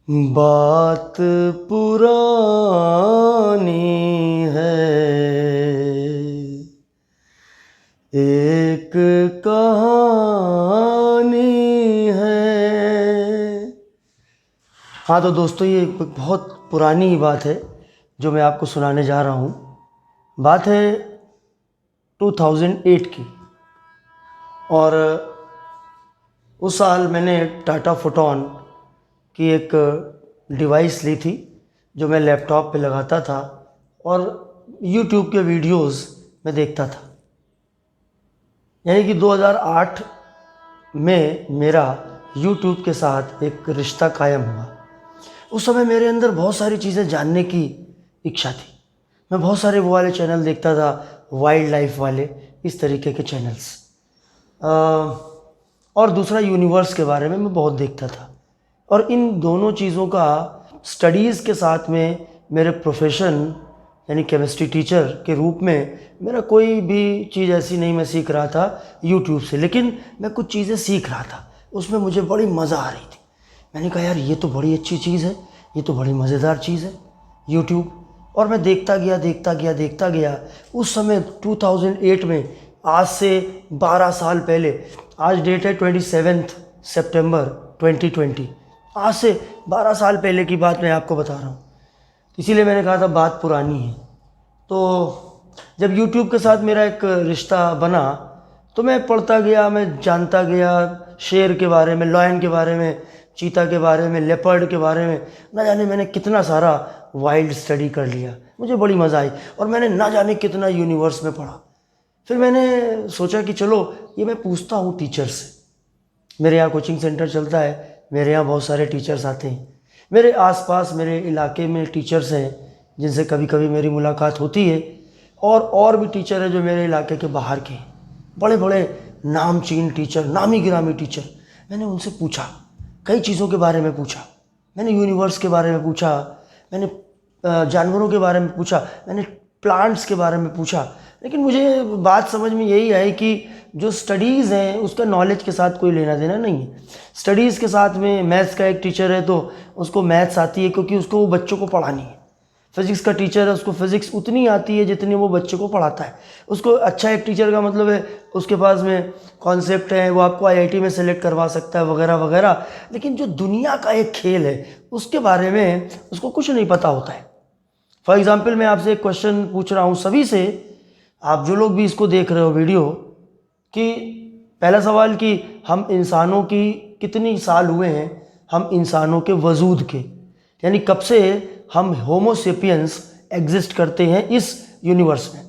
बात पुरानी है, एक कहानी है। हाँ तो दोस्तों, ये एक बहुत पुरानी ही बात है जो मैं आपको सुनाने जा रहा हूँ। बात है 2008 की, और उस साल मैंने टाटा फोटोन की एक डिवाइस ली थी जो मैं लैपटॉप पे लगाता था और यूट्यूब के वीडियोस में देखता था। यानी कि 2008 में मेरा यूट्यूब के साथ एक रिश्ता कायम हुआ। उस समय मेरे अंदर बहुत सारी चीज़ें जानने की इच्छा थी। मैं बहुत सारे वो वाले चैनल देखता था, वाइल्ड लाइफ वाले, इस तरीके के चैनल्स। और दूसरा यूनिवर्स के बारे में मैं बहुत देखता था। और इन दोनों चीज़ों का स्टडीज़ के साथ में मेरे प्रोफेशन यानी केमिस्ट्री टीचर के रूप में मेरा कोई भी चीज़ ऐसी नहीं मैं सीख रहा था यूट्यूब से, लेकिन मैं कुछ चीज़ें सीख रहा था। उसमें मुझे बड़ी मज़ा आ रही थी। मैंने कहा यार ये तो बड़ी अच्छी चीज़ है, ये तो बड़ी मज़ेदार चीज़ है यूट्यूब। और मैं देखता गया। उस समय 2008 में, आज से 12 साल पहले, आज डेट है 27 सितंबर 2020, आज से 12 साल पहले की बात मैं आपको बता रहा हूँ। इसीलिए मैंने कहा था बात पुरानी है। तो जब यूट्यूब के साथ मेरा एक रिश्ता बना तो मैं पढ़ता गया, मैं जानता गया शेर के बारे में, लॉयन के बारे में, चीता के बारे में, लेपर्ड के बारे में। ना जाने मैंने कितना सारा वाइल्ड स्टडी कर लिया। मुझे बड़ी मज़ा आई और मैंने ना जाने कितना यूनिवर्स में पढ़ा। फिर मैंने सोचा कि चलो ये मैं पूछता हूँ टीचर से। मेरे यहाँ कोचिंग सेंटर चलता है, मेरे यहाँ बहुत सारे टीचर्स आते हैं। मेरे आसपास मेरे इलाके में टीचर्स हैं जिनसे कभी कभी मेरी मुलाकात होती है, और भी टीचर हैं जो मेरे इलाके के बाहर के हैं, बड़े बड़े नामचीन टीचर, नामी गिरामी टीचर। मैंने उनसे पूछा, कई चीज़ों के बारे में पूछा। मैंने यूनिवर्स के बारे में पूछा, मैंने जानवरों के बारे में पूछा, मैंने प्लांट्स के बारे में पूछा। लेकिन मुझे बात समझ में यही आई कि जो स्टडीज़ हैं उसका नॉलेज के साथ कोई लेना देना नहीं है। स्टडीज़ के साथ में मैथ्स का एक टीचर है तो उसको मैथ्स आती है क्योंकि उसको वो बच्चों को पढ़ानी है। फिज़िक्स का टीचर है, उसको फिज़िक्स उतनी आती है जितनी वो बच्चे को पढ़ाता है। उसको अच्छा एक टीचर का मतलब है उसके पास में कॉन्सेप्ट है, वो आपको आईआईटी में सेलेक्ट करवा सकता है वगैरह वगैरह। लेकिन जो दुनिया का एक खेल है उसके बारे में उसको कुछ नहीं पता होता है। फॉर एग्ज़ाम्पल, मैं आपसे एक क्वेश्चन पूछ रहा हूँ सभी से, आप जो लोग भी इसको देख रहे हो वीडियो, कि पहला सवाल कि हम इंसानों की कितनी साल हुए हैं, हम इंसानों के वजूद के, यानी कब से हम होमोसेपियंस एग्जिस्ट करते हैं इस यूनिवर्स में।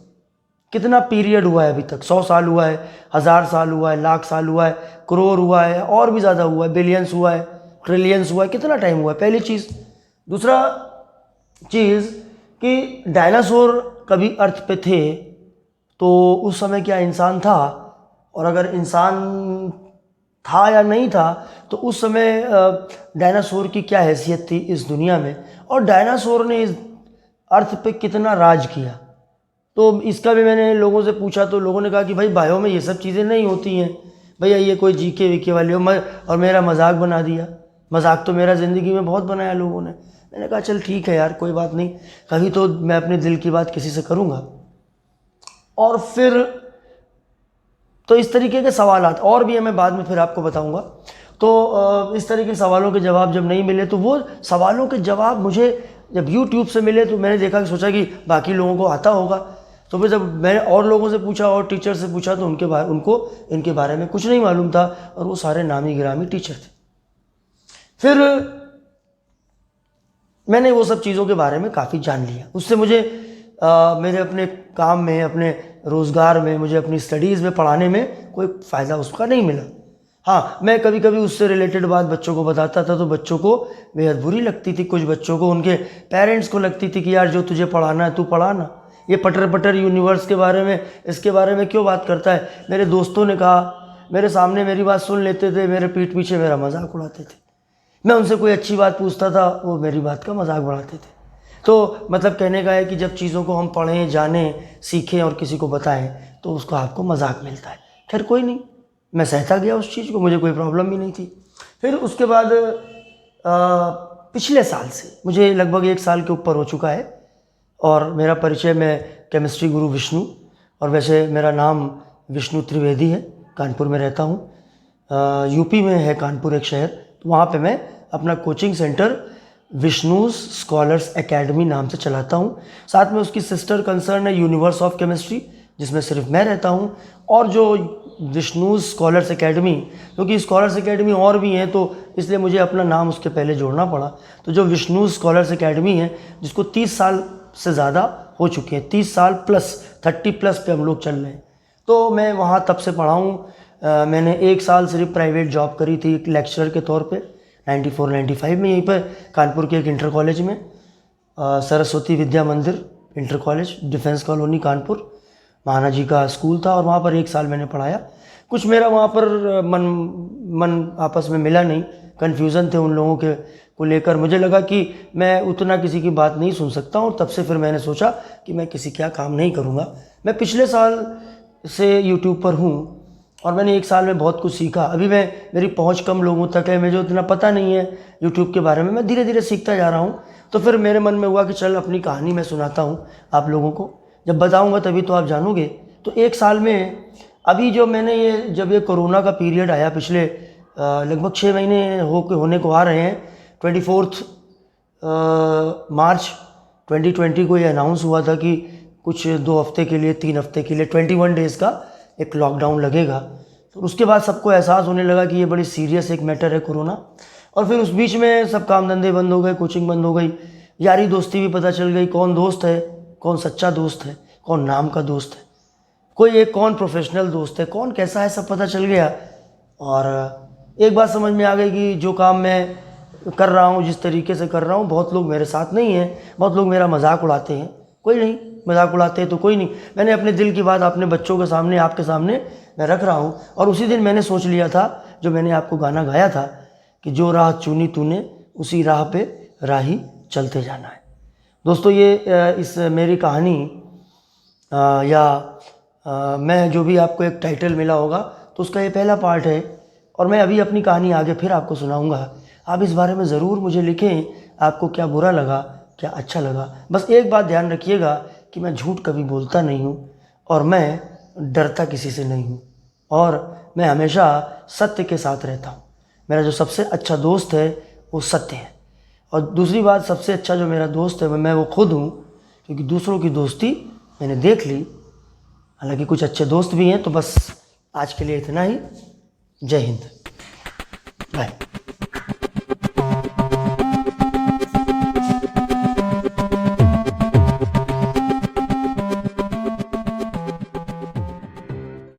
कितना पीरियड हुआ है अभी तक? 100 साल हुआ है, 1000 साल हुआ है, लाख साल हुआ है, करोड़ हुआ है, और भी ज़्यादा हुआ है, बिलियंस हुआ है, ट्रिलियंस हुआ है, कितना टाइम हुआ है? पहली चीज़। दूसरा चीज़ कि डायनासोर कभी अर्थ पे थे तो उस समय क्या इंसान था? और अगर इंसान था या नहीं था तो उस समय डायनासोर की क्या हैसियत थी इस दुनिया में, और डायनासोर ने इस अर्थ पे कितना राज किया? तो इसका भी मैंने लोगों से पूछा तो लोगों ने कहा कि भाई बायो में ये सब चीज़ें नहीं होती हैं, भैया ये कोई जीके वीके वाली हो। और मेरा मजाक बना दिया। मजाक तो मेरा ज़िंदगी में बहुत बनाया लोगों ने। मैंने कहा चल ठीक है यार, कोई बात नहीं, कभी तो मैं अपने दिल की बात किसी से करूँगा। और फिर तो इस तरीके के सवालात और भी है, मैं बाद में फिर आपको बताऊंगा। तो इस तरीके के सवालों के जवाब जब नहीं मिले तो वो सवालों के जवाब मुझे जब यूट्यूब से मिले तो मैंने देखा कि सोचा कि बाकी लोगों को आता होगा। तो फिर जब मैंने और लोगों से पूछा और टीचर से पूछा तो उनको इनके बारे में कुछ नहीं मालूम था, और वो सारे नामी गिरामी टीचर थे। फिर मैंने वो सब चीज़ों के बारे में काफ़ी जान लिया। उससे मुझे मेरे अपने काम में, अपने रोज़गार में, मुझे अपनी स्टडीज़ में पढ़ाने में कोई फ़ायदा उसका नहीं मिला। हाँ, मैं कभी कभी उससे रिलेटेड बात बच्चों को बताता था तो बच्चों को बेहद बुरी लगती थी। कुछ बच्चों को, उनके पेरेंट्स को लगती थी कि यार जो तुझे पढ़ाना है तू पढ़ाना, ये पटर पटर यूनिवर्स के बारे में, इसके बारे में क्यों बात करता है। मेरे दोस्तों ने कहा, मेरे सामने मेरी बात सुन लेते थे, मेरे पीठ पीछे मेरा मजाक उड़ाते थे। मैं उनसे कोई अच्छी बात पूछता था, वो मेरी बात का मजाक बढ़ाते थे। तो मतलब कहने का है कि जब चीज़ों को हम पढ़ें, जानें, सीखें और किसी को बताएं तो उसको आपको मजाक मिलता है। खैर कोई नहीं, मैं सहता गया उस चीज़ को, मुझे कोई प्रॉब्लम भी नहीं थी। फिर उसके बाद पिछले साल से, मुझे लगभग 1 साल के ऊपर हो चुका है। और मेरा परिचय, मैं केमिस्ट्री गुरु विष्णु, और वैसे मेरा नाम विष्णु त्रिवेदी है, कानपुर में रहता हूँ। यूपी में है कानपुर एक शहर, तो वहाँ पे मैं अपना coaching centre Vishnu's scholars academy नाम से चलाता हूँ। साथ में उसकी सिस्टर कंसर्न है यूनिवर्स ऑफ केमिस्ट्री, जिसमें सिर्फ मैं रहता हूँ। और जो विष्णुज स्कॉलर्स एकेडमी, क्योंकि स्कॉलर्स एकेडमी और भी हैं, तो इसलिए मुझे अपना नाम उसके पहले जोड़ना पड़ा। तो जो विष्णुज स्कॉलर्स एकेडमी है, जिसको 30 साल से ज़्यादा हो चुके हैं, 30 साल प्लस, 30+ पे हम लोग चल रहे हैं, तो मैं वहाँ तब से पढ़ा हूँ। मैंने 1 साल सिर्फ प्राइवेट जॉब करी थी एक लेक्चरर के तौर पे, 94-95 में, यहीं पर कानपुर के एक इंटर कॉलेज में, Saraswati Vidya Mandir inter college, defence colony Kanpur, Mahana ji का स्कूल था, और वहाँ पर 1 साल मैंने पढ़ाया। कुछ मेरा वहाँ पर मन आपस में मिला नहीं, कन्फ्यूज़न थे उन लोगों के को लेकर। मुझे लगा कि मैं उतना किसी की बात नहीं सुन सकता हूँ, तब से फिर मैंने सोचा कि मैं किसी का काम नहीं करूँगा। मैं पिछले साल से यूट्यूब पर हूँ, और मैंने 1 साल में बहुत कुछ सीखा। अभी मेरी पहुंच कम लोगों तक है, मुझे उतना पता नहीं है यूट्यूब के बारे में, मैं धीरे धीरे सीखता जा रहा हूं। तो फिर मेरे मन में हुआ कि चल अपनी कहानी मैं सुनाता हूं आप लोगों को, जब बताऊंगा तभी तो आप जानोगे। तो 1 साल में अभी जो मैंने जब ये कोरोना का पीरियड आया, पिछले लगभग 6 महीने होने को आ रहे हैं, 24 मार्च 2020 को ये अनाउंस हुआ था कि कुछ 2 हफ्ते के लिए, 3 हफ्ते के लिए, 21 डेज़ का एक लॉकडाउन लगेगा। तो उसके बाद सबको एहसास होने लगा कि ये बड़ी सीरियस एक मैटर है कोरोना। और फिर उस बीच में सब काम धंधे बंद हो गए, कोचिंग बंद हो गई, यारी दोस्ती भी पता चल गई, कौन दोस्त है, कौन सच्चा दोस्त है, कौन नाम का दोस्त है, कोई एक कौन प्रोफेशनल दोस्त है, कौन कैसा है, सब पता चल गया। और एक बात समझ में आ गई कि जो काम मैं कर रहा हूँ, जिस तरीके से कर रहा हूँ, बहुत लोग मेरे साथ नहीं हैं, बहुत लोग मेरा मजाक उड़ाते हैं। कोई नहीं, मजाक उड़ाते हैं तो कोई नहीं, मैंने अपने दिल की बात अपने बच्चों के सामने, आपके सामने मैं रख रहा हूँ। और उसी दिन मैंने सोच लिया था, जो मैंने आपको गाना गाया था कि जो राह चुनी तूने उसी राह पे राही चलते जाना है। दोस्तों, ये इस मेरी कहानी मैं जो भी आपको एक टाइटल मिला होगा, तो उसका ये पहला पार्ट है। और मैं अभी अपनी कहानी आगे फिर आपको सुनाऊंगा। आप इस बारे में ज़रूर मुझे लिखें, आपको क्या बुरा लगा, क्या अच्छा लगा। बस एक बात ध्यान रखिएगा कि मैं झूठ कभी बोलता नहीं हूँ, और मैं डरता किसी से नहीं हूँ, और मैं हमेशा सत्य के साथ रहता हूँ। मेरा जो सबसे अच्छा दोस्त है वो सत्य है। और दूसरी बात, सबसे अच्छा जो मेरा दोस्त है मैं वो खुद हूँ, क्योंकि दूसरों की दोस्ती मैंने देख ली। हालांकि कुछ अच्छे दोस्त भी हैं। तो बस आज के लिए इतना ही। जय हिंद, बाय।